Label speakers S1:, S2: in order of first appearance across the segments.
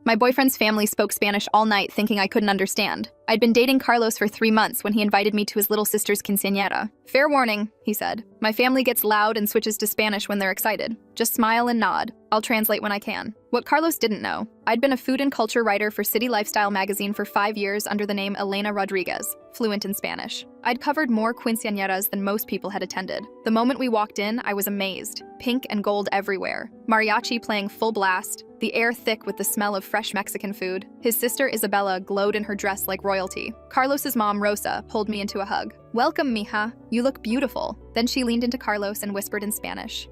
S1: My boyfriend's family spoke Spanish all night, thinking I couldn't understand. I'd been dating Carlos for 3 months when he invited me to his little sister's quinceañera. Fair warning, he said. My family gets loud and switches to Spanish when they're excited. Just smile and nod. I'll translate when I can. What Carlos didn't know, I'd been a food and culture writer for City Lifestyle magazine for 5 years under the name Elena Rodriguez, fluent in Spanish. I'd covered more quinceañeras than most people had attended. The moment we walked in, I was amazed. Pink and gold everywhere. Mariachi playing full blast. The air thick with the smell of fresh Mexican food. His sister Isabella glowed in her dress like royalty. Carlos's mom, Rosa, pulled me into a hug. Welcome, mija. You look beautiful. Then she leaned into Carlos and whispered in Spanish.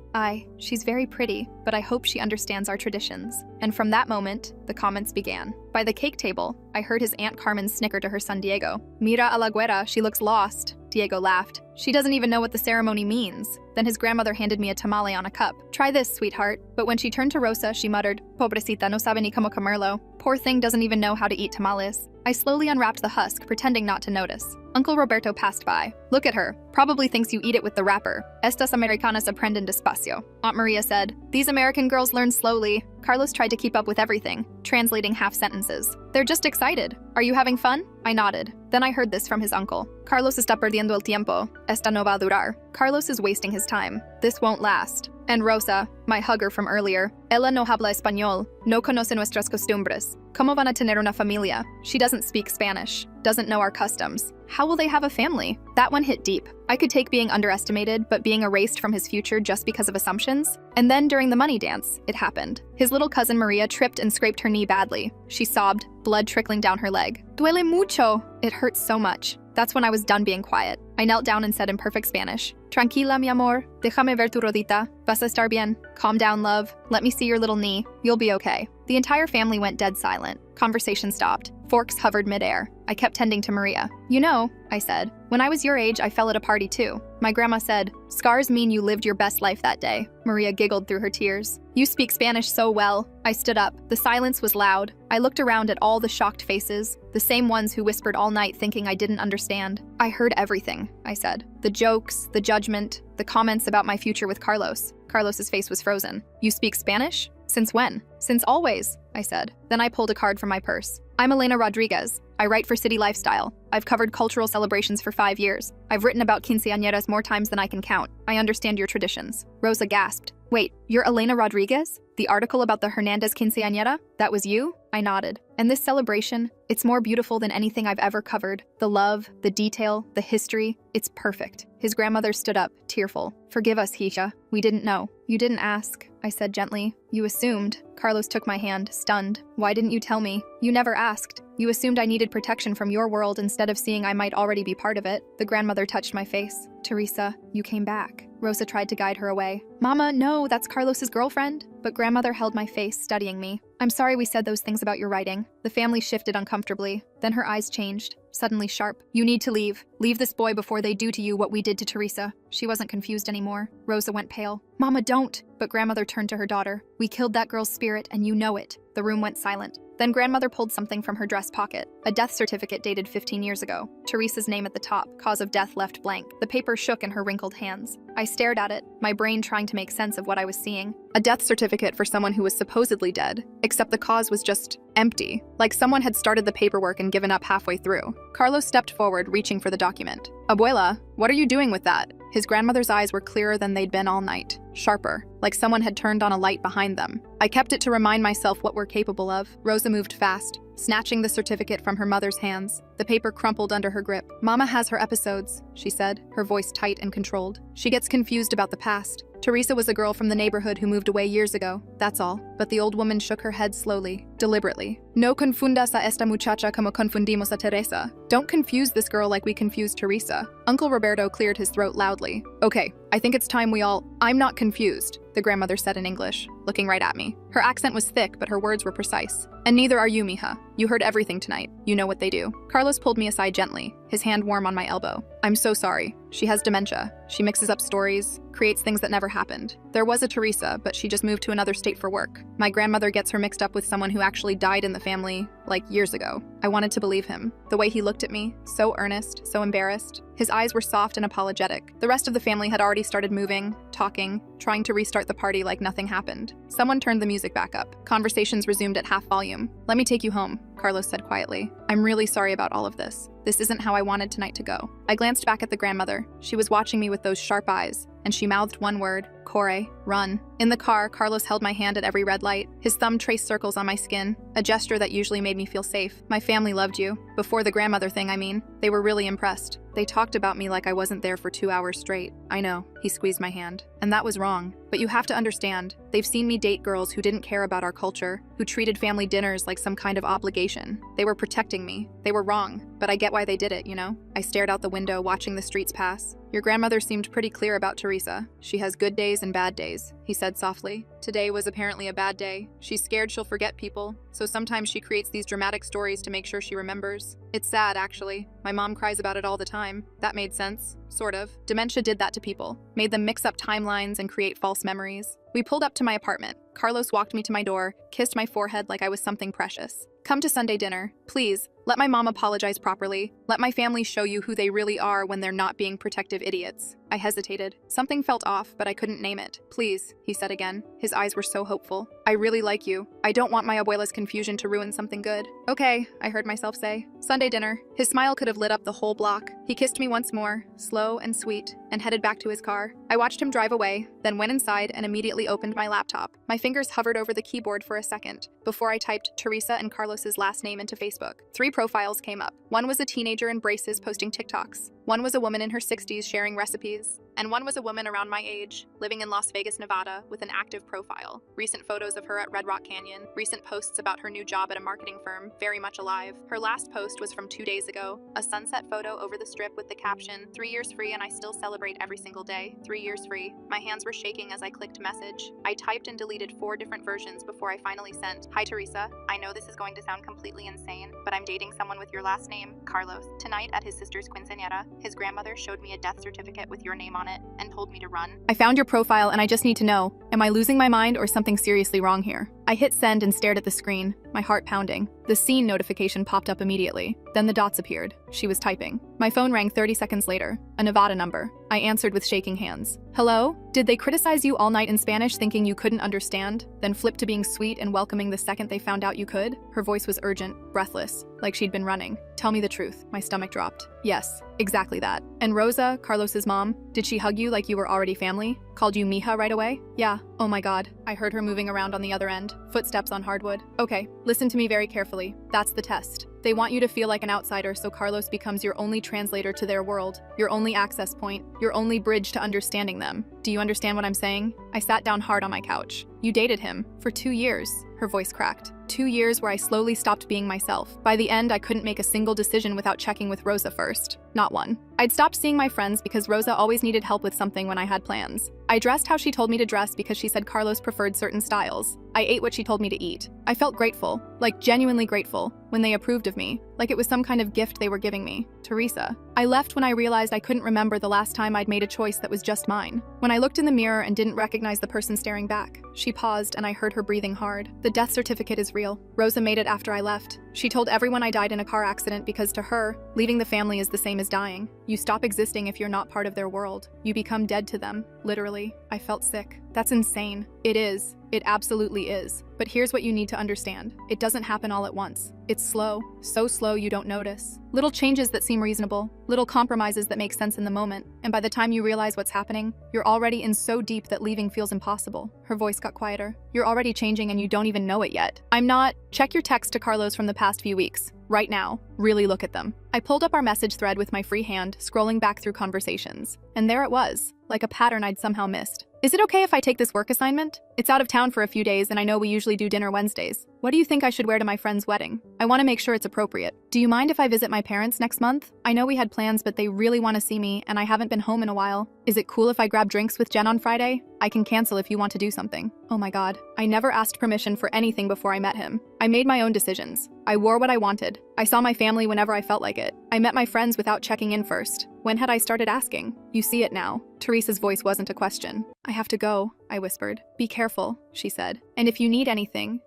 S1: She's very pretty, but I hope she understands our traditions. And from that moment, the comments began. By the cake table, I heard his Aunt Carmen snicker to her son Diego. Mira a la güera, she looks lost. Diego laughed. She doesn't even know what the ceremony means. Then his grandmother handed me a tamale on a cup. Try this, sweetheart. But when she turned to Rosa, she muttered, Pobrecita, no sabe ni cómo comerlo. Poor thing doesn't even know how to eat tamales. I slowly unwrapped the husk, pretending not to notice. Uncle Roberto passed by. Look at her. Probably thinks you eat it with the wrapper. Estas Americanas aprenden despacio. Aunt Maria said, These American girls learn slowly. Carlos tried to keep up with everything, translating half sentences. They're just excited. Are you having fun? I nodded. Then I heard this from his uncle. Carlos está perdiendo el tiempo. Esta no va a durar. Carlos is wasting his time. This won't last. And Rosa, my hugger from earlier, ella no habla español, no conoce nuestras costumbres. ¿Cómo van a tener una familia? She doesn't speak Spanish, doesn't know our customs. How will they have a family? That one hit deep. I could take being underestimated, but being erased from his future just because of assumptions. And then during the money dance, it happened. His little cousin Maria tripped and scraped her knee badly. She sobbed, blood trickling down her leg. Duele mucho. It hurts so much. That's when I was done being quiet. I knelt down and said in perfect Spanish, Tranquila, mi amor. Déjame ver tu rodita. Vas a estar bien. Calm down, love. Let me see your little knee. You'll be okay. The entire family went dead silent. Conversation stopped. Forks hovered midair. I kept tending to Maria. You know, I said, when I was your age, I fell at a party too. My grandma said, scars mean you lived your best life that day. Maria giggled through her tears. You speak Spanish so well. I stood up. The silence was loud. I looked around at all the shocked faces, the same ones who whispered all night thinking I didn't understand. I heard everything, I said. The jokes, the judgment, the comments about my future with Carlos. Carlos's face was frozen. You speak Spanish? Since when? Since always, I said. Then I pulled a card from my purse. I'm Elena Rodriguez. I write for City Lifestyle. I've covered cultural celebrations for 5 years. I've written about quinceañeras more times than I can count. I understand your traditions. Rosa gasped. Wait, you're Elena Rodriguez? The article about the Hernandez quinceañera? That was you? I nodded. And this celebration, it's more beautiful than anything I've ever covered. The love, the detail, the history, it's perfect. His grandmother stood up, tearful. Forgive us, Hisha. We didn't know. You didn't ask, I said gently. You assumed. Carlos took my hand, stunned. Why didn't you tell me? You never asked. You assumed I needed protection from your world instead of seeing I might already be part of it. The grandmother touched my face. Teresa, you came back. Rosa tried to guide her away. Mama, no, that's Carlos's girlfriend. But grandmother held my face, studying me. I'm sorry we said those things about your writing. The family shifted uncomfortably. Then her eyes changed, suddenly sharp. You need to leave. Leave this boy before they do to you what we did to Teresa. She wasn't confused anymore. Rosa went pale. Mama, don't. But grandmother turned to her daughter. We killed that girl's spirit, and you know it. The room went silent. Then grandmother pulled something from her dress pocket. A death certificate dated 15 years ago. Teresa's name at the top, cause of death left blank. The paper shook in her wrinkled hands. I stared at it, my brain trying to make sense of what I was seeing. A death certificate for someone who was supposedly dead, except the cause was just empty, like someone had started the paperwork and given up halfway through. Carlos stepped forward, reaching for the document. Abuela, what are you doing with that? His grandmother's eyes were clearer than they'd been all night, sharper, like someone had turned on a light behind them. I kept it to remind myself what we're capable of. Rosa moved fast, snatching the certificate from her mother's hands. The paper crumpled under her grip. Mama has her episodes, she said, her voice tight and controlled. She gets confused about the past. Teresa was a girl from the neighborhood who moved away years ago, that's all. But the old woman shook her head slowly, deliberately. No confundas a esta muchacha como confundimos a Teresa. Don't confuse this girl like we confused Teresa. Uncle Roberto cleared his throat loudly. Okay, I think it's time we all— I'm not confused, the grandmother said in English, looking right at me. Her accent was thick, but her words were precise. And neither are you, mija. You heard everything tonight. You know what they do. Carlos pulled me aside gently, his hand warm on my elbow. I'm so sorry. She has dementia. She mixes up stories, creates things that never happened. There was a Teresa, but she just moved to another state for work. My grandmother gets her mixed up with someone who actually died in the family, like years ago. I wanted to believe him. The way he looked at me, so earnest, so embarrassed. His eyes were soft and apologetic. The rest of the family had already started moving, talking. talking, trying to restart the party like nothing happened. Someone turned the music back up. Conversations resumed at half volume. "Let me take you home," Carlos said quietly. "I'm really sorry about all of this. This isn't how I wanted tonight to go." I glanced back at the grandmother. She was watching me with those sharp eyes, and she mouthed one word, "Corey, run." In the car, Carlos held my hand at every red light. His thumb traced circles on my skin, a gesture that usually made me feel safe. "My family loved you. Before the grandmother thing, I mean. They were really impressed. They talked about me like I wasn't there for 2 hours straight." "I know," he squeezed my hand. "And that was wrong. But you have to understand, they've seen me date girls who didn't care about our culture, who treated family dinners like some kind of obligation. They were protecting me. They were wrong. But I get why they did it, you know?" I stared out the window, watching the streets pass. "Your grandmother seemed pretty clear about Teresa. She has good days and bad days," he said softly. "Today was apparently a bad day. She's scared she'll forget people, so sometimes she creates these dramatic stories to make sure she remembers. It's sad, actually. My mom cries about it all the time." That made sense. Sort of. Dementia did that to people. Made them mix up timelines and create false memories. We pulled up to my apartment. Carlos walked me to my door, kissed my forehead like I was something precious. "Come to Sunday dinner. Please, let my mom apologize properly. Let my family show you who they really are when they're not being protective idiots." I hesitated. Something felt off, but I couldn't name it. "Please," he said again. His eyes were so hopeful. "I really like you. I don't want my abuela's confusion to ruin something good." "Okay," I heard myself say. Sunday dinner. His smile could have lit up the whole block. He kissed me once more, slow and sweet, and headed back to his car. I watched him drive away, then went inside and immediately opened my laptop. My fingers hovered over the keyboard for a second before I typed Teresa and Carlos's last name into Facebook. 3 profiles came up. One was a teenager in braces posting TikToks. One was a woman in her 60s sharing recipes. And one was a woman around my age, living in Las Vegas, Nevada, with an active profile. Recent photos of her at Red Rock Canyon. Recent posts about her new job at a marketing firm, very much alive. Her last post was from 2 days ago. A sunset photo over the strip with the caption, "3 years free and I still celebrate every single day. 3 years free." My hands were shaking as I clicked message. I typed and deleted 4 different versions before I finally sent, "Hi Teresa, I know this is going to sound completely insane, but I'm dating someone with your last name, Carlos. Tonight at his sister's quinceañera, his grandmother showed me a death certificate with your name on it and told me to run. I found your profile and I just need to know, am I losing my mind or something seriously wrong here?" I hit send and stared at the screen, my heart pounding. The scene notification popped up immediately. Then the dots appeared. She was typing. My phone rang 30 seconds later, a Nevada number. I answered with shaking hands. "Hello? Did they criticize you all night in Spanish thinking you couldn't understand, then flip to being sweet and welcoming the second they found out you could?" Her voice was urgent, breathless, like she'd been running. "Tell me the truth." My stomach dropped. "Yes, exactly that. And Rosa, Carlos's mom, did she hug you like you were already family? Called you mija right away?" "Yeah." "Oh my God." I heard her moving around on the other end, footsteps on hardwood. "Okay, listen to me very carefully. That's the test. They want you to feel like an outsider so Carlos becomes your only translator to their world, your only access point, your only bridge to understanding them. Do you understand what I'm saying?" I sat down hard on my couch. "You dated him for 2 years." Her voice cracked. 2 years where I slowly stopped being myself. By the end, I couldn't make a single decision without checking with Rosa first. Not one. I'd stopped seeing my friends because Rosa always needed help with something when I had plans. I dressed how she told me to dress because she said Carlos preferred certain styles. I ate what she told me to eat. I felt grateful, like genuinely grateful, when they approved of me, like it was some kind of gift they were giving me. Teresa. I left when I realized I couldn't remember the last time I'd made a choice that was just mine. When I looked in the mirror and didn't recognize the person staring back. She paused and I heard her breathing hard. "The death certificate is real. Rosa made it after I left. She told everyone I died in a car accident because to her, leaving the family is the same as dying. You stop existing if you're not part of their world. You become dead to them, literally." I felt sick. That's insane. It is. It absolutely is. But here's what you need to understand. It doesn't happen all at once. It's slow, so slow you don't notice. Little changes that seem reasonable, little compromises that make sense in the moment, and by the time you realize what's happening, you're already in so deep that leaving feels impossible. Her voice got quieter. "You're already changing and you don't even know it yet. I'm not." Check your text to Carlos from the past few weeks. Right now. Really look at them. I pulled up our message thread with my free hand, scrolling back through conversations. And there it was, like a pattern I'd somehow missed. "Is it okay if I take this work assignment? It's out of town for a few days and I know we usually do dinner Wednesdays. What do you think I should wear to my friend's wedding? I want to make sure it's appropriate. Do you mind if I visit my parents next month? I know we had plans but they really want to see me and I haven't been home in a while. Is it cool if I grab drinks with Jen on Friday? I can cancel if you want to do something." Oh my God. I never asked permission for anything before I met him. I made my own decisions. I wore what I wanted. I saw my family whenever I felt like it. I met my friends without checking in first. When had I started asking? "You see it now." Teresa's voice wasn't a question. "I have to go," I whispered. "Be careful," she said. "And if you need anything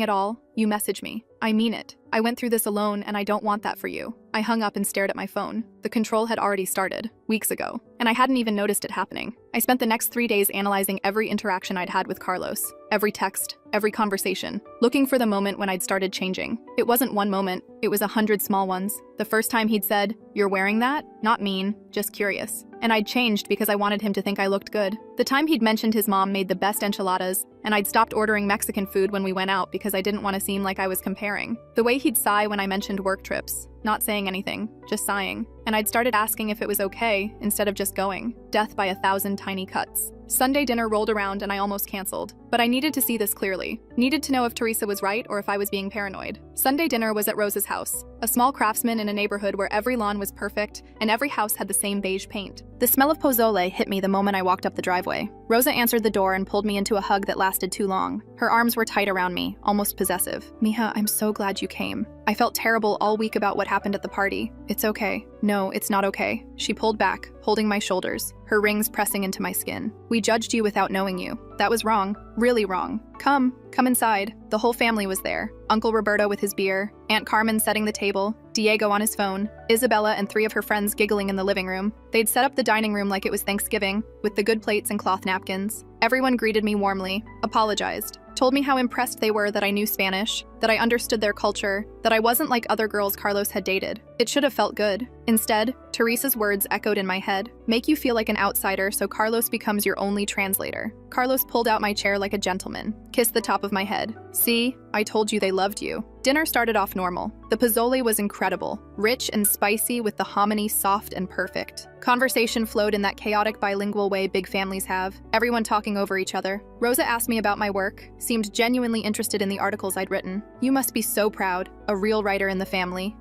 S1: at all, you message me. I mean it. I went through this alone and I don't want that for you." I hung up and stared at my phone. The control had already started, weeks ago, and I hadn't even noticed it happening. I I spent the next 3 days analyzing every interaction I'd had with Carlos, every text, every conversation, looking for the moment when I'd started changing. It wasn't one moment, it was 100 small ones. The first time he'd said, "You're wearing that?" Not mean, just curious. And I'd changed because I wanted him to think I looked good. The time he'd mentioned his mom made the best enchiladas, and I'd stopped ordering Mexican food when we went out because I didn't want to seem like I was comparing. The way he'd sigh when I mentioned work trips, not saying anything, just sighing. And I'd started asking if it was okay instead of just going. Death by 1,000 tiny cuts. Sunday dinner rolled around and I almost canceled. But I needed to see this clearly. Needed to know if Teresa was right or if I was being paranoid. Sunday dinner was at Rosa's house, a small craftsman in a neighborhood where every lawn was perfect and every house had the same beige paint. The smell of pozole hit me the moment I walked up the driveway. Rosa answered the door and pulled me into a hug that lasted too long. Her arms were tight around me, almost possessive. "Mija, I'm so glad you came. I felt terrible all week about what happened at the party. It's okay." "No, it's not okay." She pulled back, holding my shoulders, her rings pressing into my skin. "We judged you without knowing you. That was wrong. Really wrong. Come inside." The whole family was there. Uncle Roberto with his beer, Aunt Carmen setting the table, Diego on his phone, Isabella and 3 of her friends giggling in the living room. They'd set up the dining room like it was Thanksgiving, with the good plates and cloth napkins. Everyone greeted me warmly, apologized, told me how impressed they were that I knew Spanish, that I understood their culture, that I wasn't like other girls Carlos had dated. It should have felt good. Instead, Teresa's words echoed in my head. "Make you feel like an outsider so Carlos becomes your only translator." Carlos pulled out my chair like a gentleman, kissed the top of my head. "See, I told you they loved you." Dinner started off normal. The pozole was incredible, rich and spicy with the hominy soft and perfect. Conversation flowed in that chaotic bilingual way big families have, everyone talking over each other. Rosa asked me about my work, seemed genuinely interested in the articles I'd written. "You must be so proud. A real writer in the family,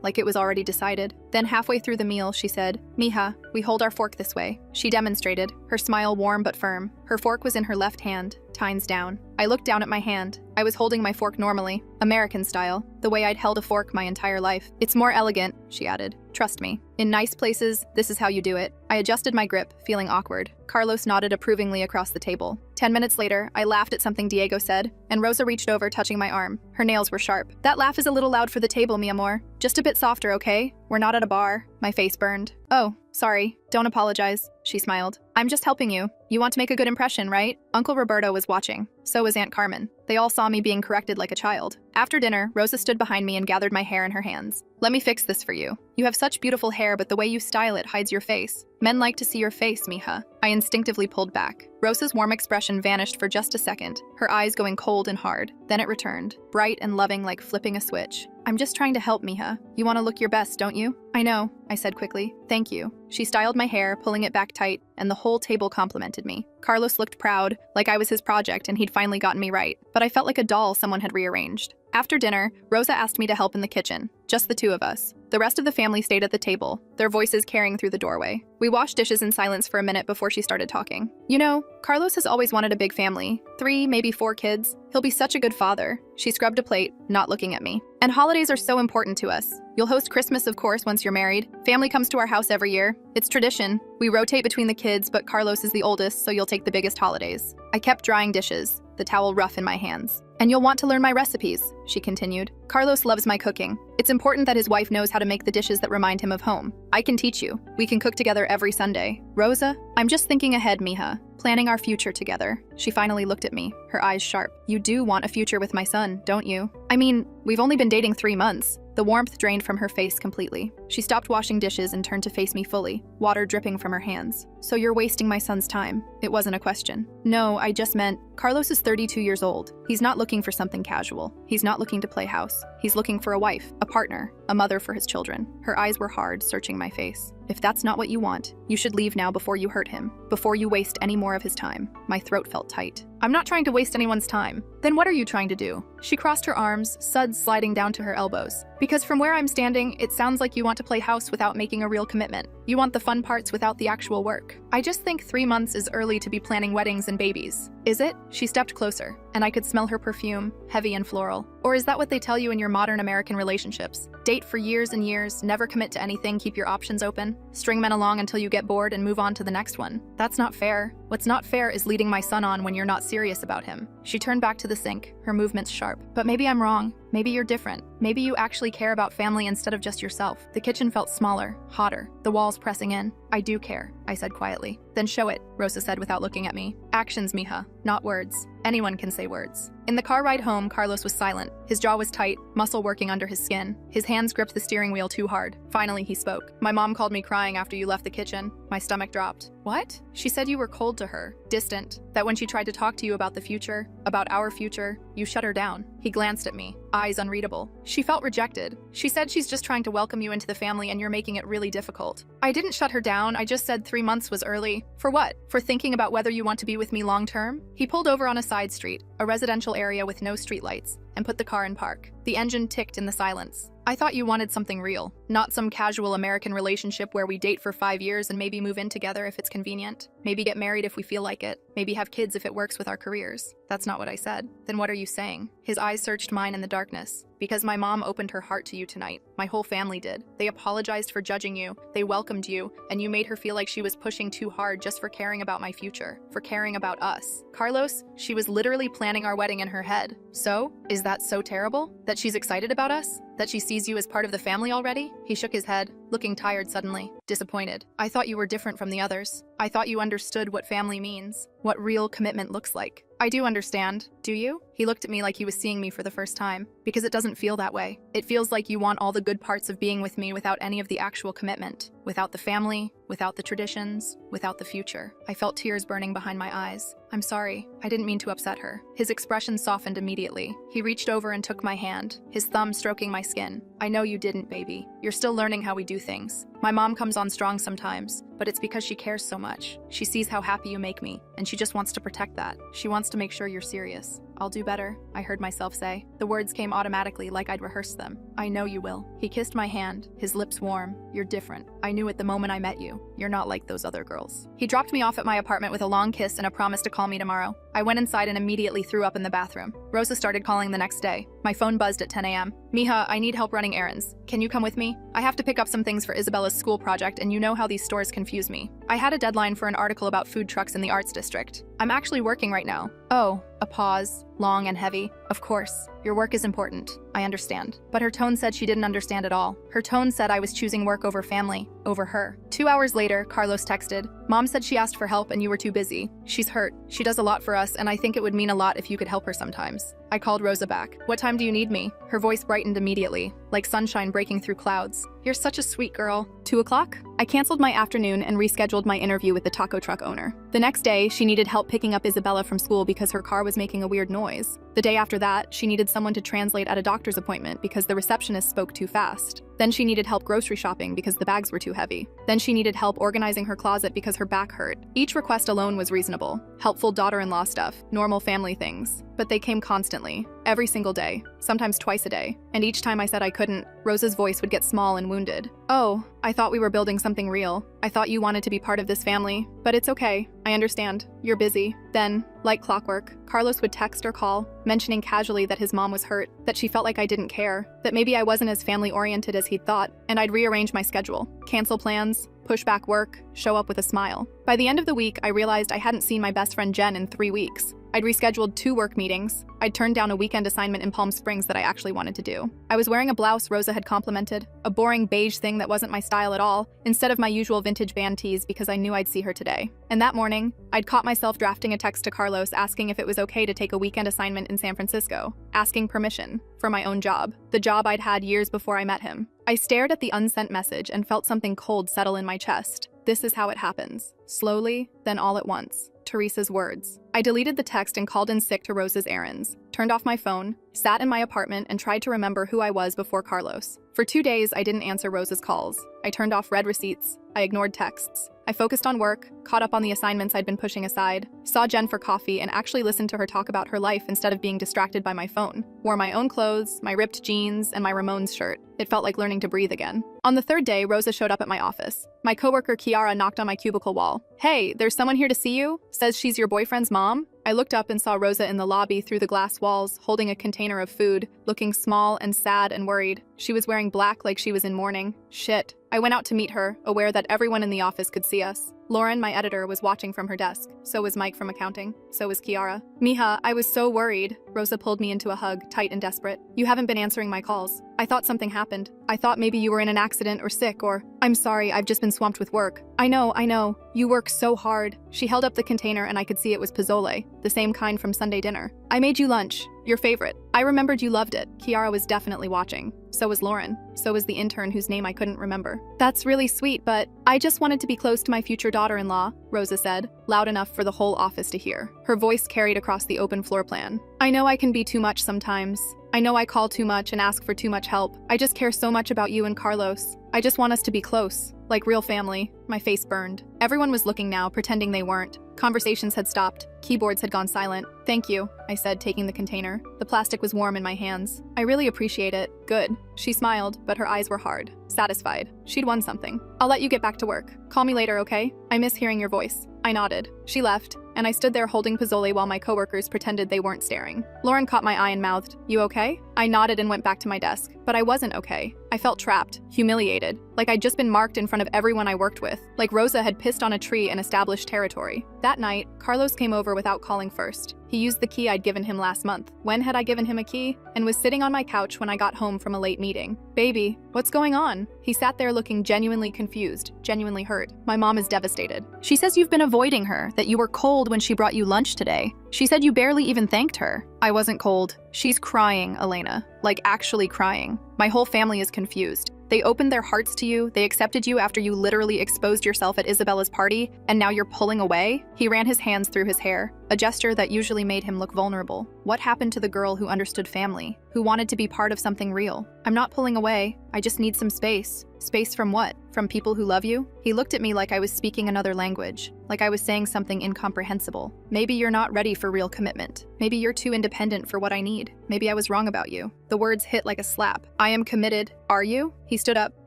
S1: like it was already decided." Then halfway through the meal, she said, "Mija, we hold our fork this way." She demonstrated, her smile warm but firm. Her fork was in her left hand, tines down. I looked down at my hand. I was holding my fork normally, American style, the way I'd held a fork my entire life. "It's more elegant," she added. "Trust me. In nice places, this is how you do it." I adjusted my grip, feeling awkward. Carlos nodded approvingly across the table. 10 minutes later, I laughed at something Diego said, and Rosa reached over, touching my arm. Her nails were sharp. "That laugh is a little loud for the table, mi amor. Just a bit softer, okay? We're not at a bar." My face burned. "Oh, sorry. Don't apologize," she smiled. "I'm just helping you. You want to make a good impression, right?" Uncle Roberto was watching. So was Aunt Carmen. They all saw me being corrected like a child. After dinner, Rosa stood behind me and gathered my hair in her hands. "Let me fix this for you. You have such beautiful hair, but the way you style it hides your face. Men like to see your face, mija." I instinctively pulled back. Rosa's warm expression vanished for just a second, her eyes going cold and hard. Then it returned, bright and loving like flipping a switch. "I'm just trying to help, mija. You want to look your best, don't you?" "I know," I said quickly. "Thank you." She styled my hair, pulling it back tight, and the whole table complimented me. Carlos looked proud, like I was his project and he'd finally gotten me right. But I felt like a doll someone had rearranged. After dinner, Rosa asked me to help in the kitchen, just the 2 of us. The rest of the family stayed at the table, their voices carrying through the doorway. We washed dishes in silence for a minute before she started talking. "You know, Carlos has always wanted a big family. 3, maybe 4 kids. He'll be such a good father." She scrubbed a plate, not looking at me. "And holidays are so important to us. You'll host Christmas, of course, once you're married. Family comes to our house every year. It's tradition. We rotate between the kids, but Carlos is the oldest, so you'll take the biggest holidays." I kept drying dishes, the towel rough in my hands. "And you'll want to learn my recipes," she continued. "Carlos loves my cooking. It's important that his wife knows how to make the dishes that remind him of home. I can teach you. We can cook together every Sunday." "Rosa, I'm just thinking ahead, mija. Planning our future together." She finally looked at me, her eyes sharp. "You do want a future with my son, don't you?" "I mean, we've only been dating 3 months. The warmth drained from her face completely. She stopped washing dishes and turned to face me fully, water dripping from her hands. "So you're wasting my son's time?" It wasn't a question. "No, I just meant, Carlos is 32 years old. He's not looking for something casual. He's not looking to play house. He's looking for a wife, a partner, a mother for his children." Her eyes were hard, searching my face. "If that's not what you want, you should leave now before you hurt him, before you waste any more of his time." My throat felt tight. "I'm not trying to waste anyone's time." "Then what are you trying to do?" She crossed her arms, suds sliding down to her elbows. "Because from where I'm standing, it sounds like you want to play house without making a real commitment. You want the fun parts without the actual work. I just think 3 months is early to be planning weddings and babies." "Is it?" She stepped closer, and I could smell her perfume, heavy and floral. "Or is that what they tell you in your modern American relationships? Date for years and years, never commit to anything, keep your options open, string men along until you get bored and move on to the next one. That's not fair. What's not fair is leading my son on when you're not serious about him." She turned back to the sink, her movements sharp. "But maybe I'm wrong. Maybe you're different. Maybe you actually care about family instead of just yourself. The kitchen felt smaller, hotter, the walls pressing in. I do care, I said quietly. Then show it, Rosa said without looking at me. Actions, mija, not words. Anyone can say words. In the car ride home, Carlos was silent. His jaw was tight, muscle working under his skin. His hands gripped the steering wheel too hard. Finally, he spoke. My mom called me crying after you left the kitchen. My stomach dropped. What? She said you were cold to her, distant, that when she tried to talk to you about the future, about our future, you shut her down. He glanced at me, eyes unreadable. She felt rejected. She said she's just trying to welcome you into the family and you're making it really difficult. I didn't shut her down, I just said 3 months was early. For what? For thinking about whether you want to be with me long term? He pulled over on a side street, a residential area with no streetlights, and put the car in park. The engine ticked in the silence. I thought you wanted something real, not some casual American relationship where we date for 5 years and maybe move in together if it's convenient. Maybe get married if we feel like it. Maybe have kids if it works with our careers. That's not what I said. Then what are you saying? His eyes searched mine in the darkness. Because my mom opened her heart to you tonight. My whole family did. They apologized for judging you, they welcomed you, and you made her feel like she was pushing too hard just for caring about my future, for caring about us. Carlos, she was literally planning our wedding in her head. So, is that so terrible? That she's excited about us? That she sees you as part of the family already? He shook his head, looking tired suddenly, disappointed. I thought you were different from the others. I thought you understood what family means, what real commitment looks like. I do understand. Do you? He looked at me like he was seeing me for the first time. Because it doesn't feel that way. It feels like you want all the good parts of being with me without any of the actual commitment. Without the family, without the traditions, without the future. I felt tears burning behind my eyes. I'm sorry. I didn't mean to upset her. His expression softened immediately. He reached over and took my hand, his thumb stroking my skin. I know you didn't, baby. You're still learning how we do things. My mom comes on strong sometimes, but it's because she cares so much. She sees how happy you make me, and she just wants to protect that. She wants to make sure you're serious. I'll do better, I heard myself say. The words came automatically like I'd rehearsed them. I know you will. He kissed my hand, his lips warm. You're different. I knew it the moment I met you. You're not like those other girls. He dropped me off at my apartment with a long kiss and a promise to call me tomorrow. I went inside and immediately threw up in the bathroom. Rosa started calling the next day. My phone buzzed at 10 a.m. Mija, I need help running errands. Can you come with me? I have to pick up some things for Isabella's school project, and you know how these stores confuse me. I had a deadline for an article about food trucks in the arts district. I'm actually working right now. Oh, a pause, long and heavy. Of course. Your work is important. I understand. But her tone said she didn't understand at all. Her tone said I was choosing work over family, over her. 2 hours later, Carlos texted. Mom said she asked for help and you were too busy. She's hurt. She does a lot for us, and I think it would mean a lot if you could help her sometimes. I called Rosa back. What time do you need me? Her voice brightened immediately, like sunshine breaking through clouds. You're such a sweet girl. 2 o'clock? I canceled my afternoon and rescheduled my interview with the taco truck owner. The next day, she needed help picking up Isabella from school because her car was making a weird noise. The day after that, she needed someone to translate at a doctor's appointment because the receptionist spoke too fast. Then she needed help grocery shopping because the bags were too heavy. Then she needed help organizing her closet because her back hurt. Each request alone was reasonable. Helpful daughter-in-law stuff, normal family things. But they came constantly, every single day, sometimes twice a day. And each time I said I couldn't, Rosa's voice would get small and wounded. Oh, I thought we were building something real. I thought you wanted to be part of this family. But it's okay. I understand. You're busy. Then, like clockwork, Carlos would text or call, mentioning casually that his mom was hurt, that she felt like I didn't care, that maybe I wasn't as family-oriented as he'd thought, and I'd rearrange my schedule, cancel plans, push back work, show up with a smile. By the end of the week, I realized I hadn't seen my best friend Jen in 3 weeks. I'd rescheduled 2 work meetings. I'd turned down a weekend assignment in Palm Springs that I actually wanted to do. I was wearing a blouse Rosa had complimented, a boring beige thing that wasn't my style at all, instead of my usual vintage band tees because I knew I'd see her today. And that morning, I'd caught myself drafting a text to Carlos asking if it was okay to take a weekend assignment in San Francisco, asking permission for my own job, the job I'd had years before I met him. I stared at the unsent message and felt something cold settle in my chest. This is how it happens. Slowly, then all at once. Teresa's words. I deleted the text and called in sick to Rosa's errands, turned off my phone, sat in my apartment, and tried to remember who I was before Carlos. For 2 days, I didn't answer Rosa's calls. I turned off read receipts. I ignored texts. I focused on work, caught up on the assignments I'd been pushing aside, saw Jen for coffee, and actually listened to her talk about her life instead of being distracted by my phone. Wore my own clothes, my ripped jeans, and my Ramones shirt. It felt like learning to breathe again. On the 3rd day, Rosa showed up at my office. My coworker Kiara knocked on my cubicle wall. Hey, there's someone here to see you? Says she's your boyfriend's mom? I looked up and saw Rosa in the lobby through the glass walls, holding a container of food, looking small and sad and worried. She was wearing black like she was in mourning. Shit. I went out to meet her, aware that everyone in the office could see us. Lauren, my editor, was watching from her desk. So was Mike from accounting. So was Kiara. Mija, I was so worried. Rosa pulled me into a hug, tight and desperate. You haven't been answering my calls. I thought something happened. I thought maybe you were in an accident or sick or, I'm sorry, I've just been swamped with work. I know. You work so hard. She held up the container and I could see it was pozole, the same kind from Sunday dinner. I made you lunch. Your favorite. I remembered you loved it. Kiara was definitely watching. So was Lauren. So was the intern whose name I couldn't remember. That's really sweet, but I just wanted to be close to my future daughter-in-law, Rosa said, loud enough for the whole office to hear. Her voice carried across the open floor plan. I know I can be too much sometimes. I know I call too much and ask for too much help. I just care so much about you and Carlos. I just want us to be close, like real family. My face burned. Everyone was looking now, pretending they weren't. Conversations had stopped. Keyboards had gone silent. Thank you, I said, taking the container. The plastic was warm in my hands. I really appreciate it. Good. She smiled, but her eyes were hard. Satisfied. She'd won something. I'll let you get back to work. Call me later, okay? I miss hearing your voice. I nodded. She left, and I stood there holding pozole while my coworkers pretended they weren't staring. Lauren caught my eye and mouthed, "You okay?" I nodded and went back to my desk, but I wasn't okay. I felt trapped, humiliated, like I'd just been marked in front of everyone I worked with, like Rosa had pissed on a tree and established territory. That night, Carlos came over without calling first. He used the key I'd given him last month. When had I given him a key? And was sitting on my couch when I got home from a late meeting. Baby, what's going on? He sat there looking genuinely confused, genuinely hurt. My mom is devastated. She says you've been avoiding her, that you were cold when she brought you lunch today. She said you barely even thanked her. I wasn't cold. She's crying, Elena. Like actually crying. My whole family is confused. They opened their hearts to you, they accepted you after you literally exposed yourself at Isabella's party, and now you're pulling away? He ran his hands through his hair, a gesture that usually made him look vulnerable. What happened to the girl who understood family, who wanted to be part of something real? I'm not pulling away, I just need some space. Space from what? From people who love you? He looked at me like I was speaking another language, like I was saying something incomprehensible. Maybe you're not ready for real commitment. Maybe you're too independent for what I need. Maybe I was wrong about you. The words hit like a slap. I am committed. Are you? He stood up,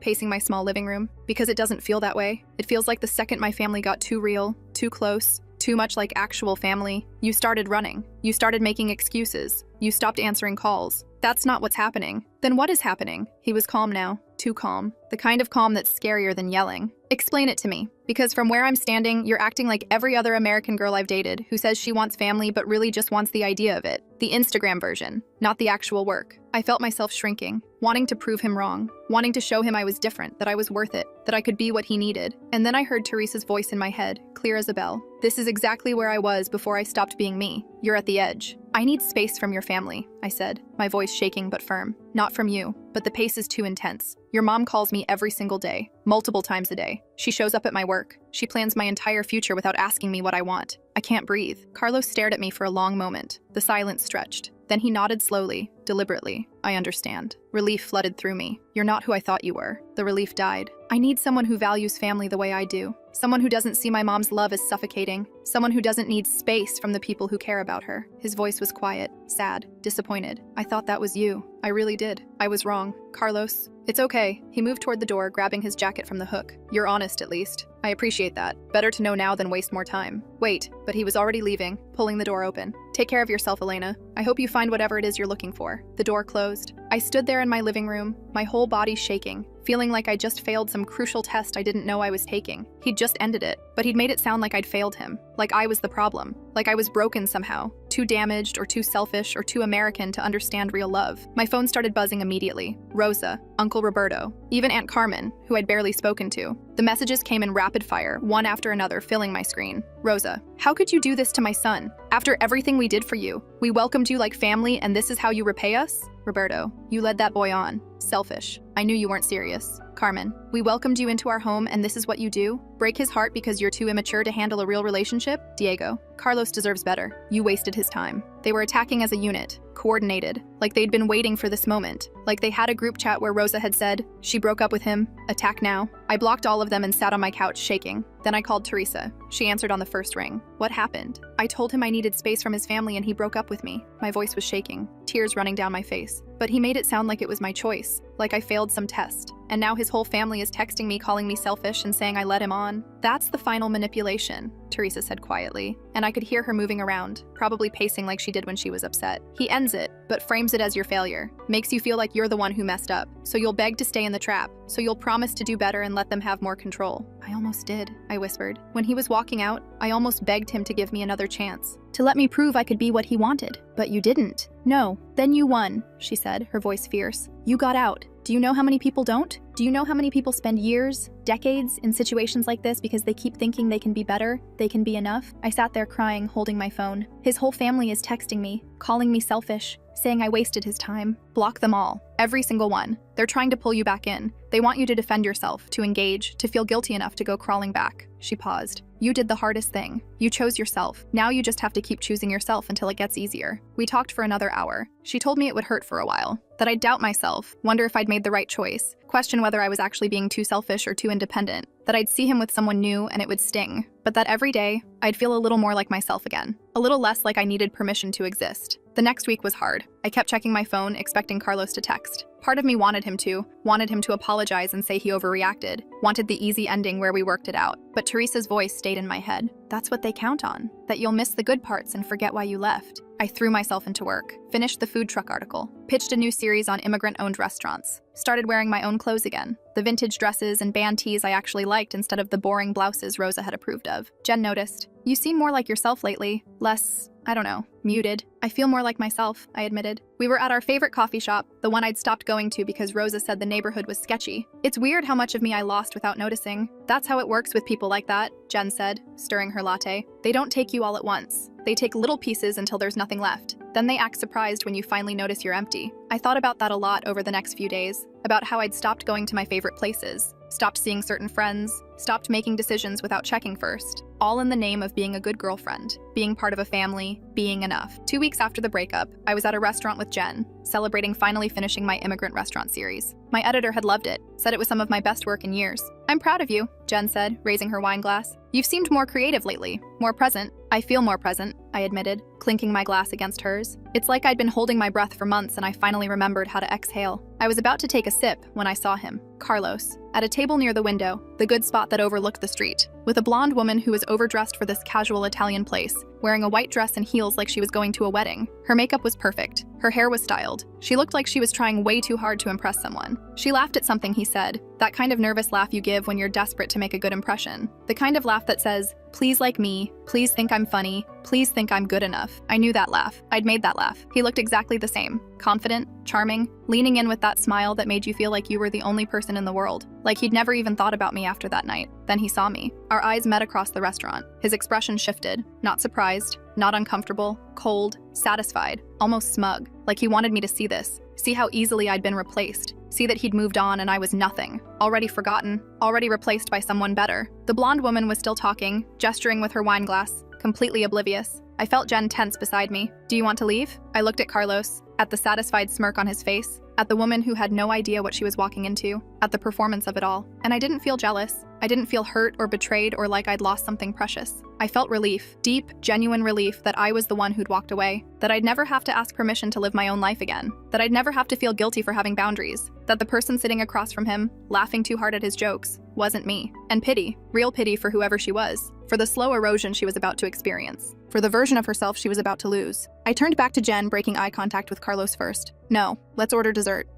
S1: pacing my small living room. Because it doesn't feel that way. It feels like the second my family got too real, too close, too much like actual family, you started running. You started making excuses. You stopped answering calls. That's not what's happening. Then what is happening? He was calm now. Too calm. The kind of calm that's scarier than yelling. Explain it to me. Because from where I'm standing, you're acting like every other American girl I've dated who says she wants family but really just wants the idea of it. The Instagram version, not the actual work. I felt myself shrinking, wanting to prove him wrong, wanting to show him I was different, that I was worth it, that I could be what he needed. And then I heard Teresa's voice in my head, clear as a bell. This is exactly where I was before I stopped being me. You're at the edge. I need space from your family, I said, my voice shaking but firm. Not from you, but the pace is too intense. Your mom calls me every single day, multiple times a day. She shows up at my work. She plans my entire future without asking me what I want. I can't breathe. Carlos stared at me for a long moment. The silence stretched. Then he nodded slowly, deliberately. I understand. Relief flooded through me. You're not who I thought you were. The relief died. I need someone who values family the way I do. Someone who doesn't see my mom's love as suffocating. Someone who doesn't need space from the people who care about her. His voice was quiet, sad, disappointed. I thought that was you. I really did. I was wrong. Carlos. It's okay. He moved toward the door, grabbing his jacket from the hook. You're honest, at least. I appreciate that. Better to know now than waste more time. Wait, but he was already leaving, pulling the door open. Take care of yourself, Elena. I hope you find whatever it is you're looking for. The door closed. I stood there in my living room, my whole body shaking, feeling like I just failed some crucial test I didn't know I was taking. He'd just ended it, but he'd made it sound like I'd failed him, like I was the problem, like I was broken somehow, too damaged or too selfish or too American to understand real love. My phone started buzzing immediately. Rosa, Uncle Roberto, even Aunt Carmen, who I'd barely spoken to. The messages came in rapid fire, one after another, filling my screen. Rosa, how could you do this to my son? After everything we did for you, we welcomed you like family and this is how you repay us? Roberto, you led that boy on. Selfish. I knew you weren't serious. Carmen, we welcomed you into our home and this is what you do? Break his heart because you're too immature to handle a real relationship? Diego, Carlos deserves better. You wasted his time. They were attacking as a unit, coordinated, like they'd been waiting for this moment, like they had a group chat where Rosa had said, she broke up with him, attack now. I blocked all of them and sat on my couch shaking. Then I called Teresa. She answered on the first ring. What happened? I told him I needed space from his family and he broke up with me. My voice was shaking, tears running down my face. But he made it sound like it was my choice, like I failed some test. And now his whole family is texting me, calling me selfish and saying I led him on. That's the final manipulation, Teresa said quietly, and I could hear her moving around, probably pacing like she did when she was upset. He ends it, but frames it as your failure, makes you feel like you're the one who messed up, so you'll beg to stay in the trap, so you'll promise to do better and let them have more control. I almost did, I whispered. When he was walking out, I almost begged him to give me another chance, to let me prove I could be what he wanted. But you didn't. No. Then you won, she said, her voice fierce. You got out. Do you know how many people don't? Do you know how many people spend years, decades, in situations like this because they keep thinking they can be better, they can be enough? I sat there crying, holding my phone. His whole family is texting me, calling me selfish, saying I wasted his time. Block them all. Every single one. They're trying to pull you back in. They want you to defend yourself, to engage, to feel guilty enough to go crawling back. She paused. You did the hardest thing. You chose yourself. Now you just have to keep choosing yourself until it gets easier. We talked for another hour. She told me it would hurt for a while, that I'd doubt myself, wonder if I'd made the right choice, question whether I was actually being too selfish or too independent, that I'd see him with someone new and it would sting, but that every day, I'd feel a little more like myself again, a little less like I needed permission to exist. The next week was hard. I kept checking my phone, expecting Carlos to text. Part of me wanted him to apologize and say he overreacted, wanted the easy ending where we worked it out. But Teresa's voice stayed in my head. That's what they count on, that you'll miss the good parts and forget why you left. I threw myself into work, finished the food truck article, pitched a new series on immigrant-owned restaurants, started wearing my own clothes again, the vintage dresses and band tees I actually liked instead of the boring blouses Rosa had approved of. Jen noticed. You seem more like yourself lately, less, I don't know, muted. I feel more like myself, I admitted. We were at our favorite coffee shop, the one I'd stopped going to because Rosa said the neighborhood was sketchy. It's weird how much of me I lost without noticing. That's how it works with people like that, Jen said, stirring her latte. They don't take you all at once. They take little pieces until there's nothing left. Then they act surprised when you finally notice you're empty. I thought about that a lot over the next few days, about how I'd stopped going to my favorite places, stopped seeing certain friends, stopped making decisions without checking first, all in the name of being a good girlfriend, being part of a family, being enough. 2 weeks after the breakup, I was at a restaurant with Jen, celebrating finally finishing my immigrant restaurant series. My editor had loved it, said it was some of my best work in years. I'm proud of you, Jen said, raising her wine glass. You've seemed more creative lately, more present. I feel more present, I admitted, clinking my glass against hers. It's like I'd been holding my breath for months and I finally remembered how to exhale. I was about to take a sip when I saw him, Carlos, at a table near the window, the good spot that overlooked the street, with a blonde woman who was overdressed for this casual Italian place, wearing a white dress and heels like she was going to a wedding. Her makeup was perfect. Her hair was styled. She looked like she was trying way too hard to impress someone. She laughed at something he said, that kind of nervous laugh you give when you're desperate to make a good impression. The kind of laugh that says, please like me, please think I'm funny, please think I'm good enough. I knew that laugh. I'd made that laugh. He looked exactly the same. Confident, charming, leaning in with that smile that made you feel like you were the only person in the world. Like he'd never even thought about me after that night. Then he saw me. Our eyes met across the restaurant. His expression shifted. Not surprised, not uncomfortable, cold, satisfied, almost smug. Like he wanted me to see this. See how easily I'd been replaced. See that he'd moved on and I was nothing. Already forgotten, already replaced by someone better. The blonde woman was still talking, gesturing with her wine glass, completely oblivious. I felt Jen tense beside me. Do you want to leave? I looked at Carlos, at the satisfied smirk on his face, at the woman who had no idea what she was walking into, at the performance of it all. And I didn't feel jealous. I didn't feel hurt or betrayed or like I'd lost something precious. I felt relief, deep, genuine relief that I was the one who'd walked away, that I'd never have to ask permission to live my own life again, that I'd never have to feel guilty for having boundaries, that the person sitting across from him, laughing too hard at his jokes, wasn't me. And pity, real pity for whoever she was, for the slow erosion she was about to experience, for the version of herself she was about to lose. I turned back to Jen, breaking eye contact with Carlos first. No, let's order dessert.